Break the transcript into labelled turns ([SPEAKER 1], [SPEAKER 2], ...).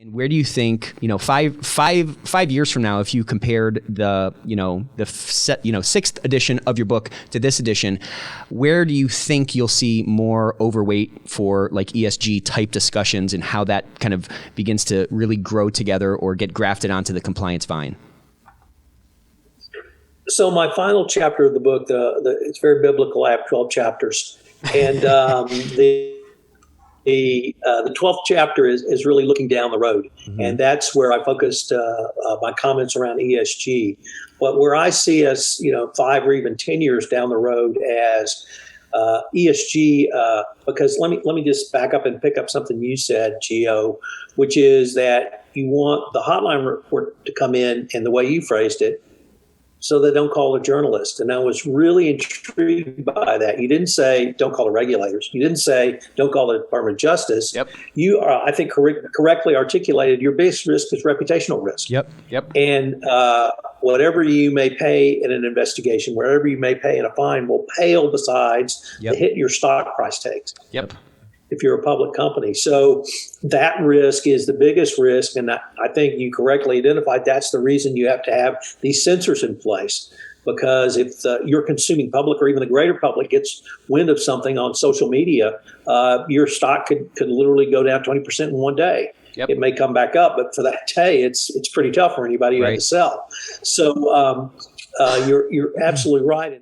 [SPEAKER 1] And where do you think, 5 years from now, if you compared the sixth edition of your book to this edition, where do you think you'll see more overweight for like ESG type discussions and how that kind of begins to really grow together or get grafted onto the compliance vine?
[SPEAKER 2] So my final chapter of the book, it's very biblical. I have 12 chapters, and the 12th chapter is really looking down the road, and that's where I focused my comments around ESG. But where I see us, 5 or even 10 years down the road as ESG, because let me just back up and pick up something you said, Gio, which is that you want the hotline report to come in the way you phrased it, so they don't call a journalist. And I was really intrigued by that. You didn't say, don't call the regulators. You didn't say, don't call the Department of Justice.
[SPEAKER 1] Yep.
[SPEAKER 2] You are, I think, correctly articulated, your biggest risk is reputational risk.
[SPEAKER 1] Yep.
[SPEAKER 2] And whatever you may pay in an investigation, wherever you may pay in a fine, will pale besides the hit your stock price takes.
[SPEAKER 1] Yep.
[SPEAKER 2] If you're a public company. So that risk is the biggest risk. And I think you correctly identified that's the reason you have to have these sensors in place. Because if your consuming public or even the greater public gets wind of something on social media, your stock could literally go down 20% in one day. Yep. It may come back up, but for that day, it's pretty tough for anybody who had to sell. So you're absolutely right.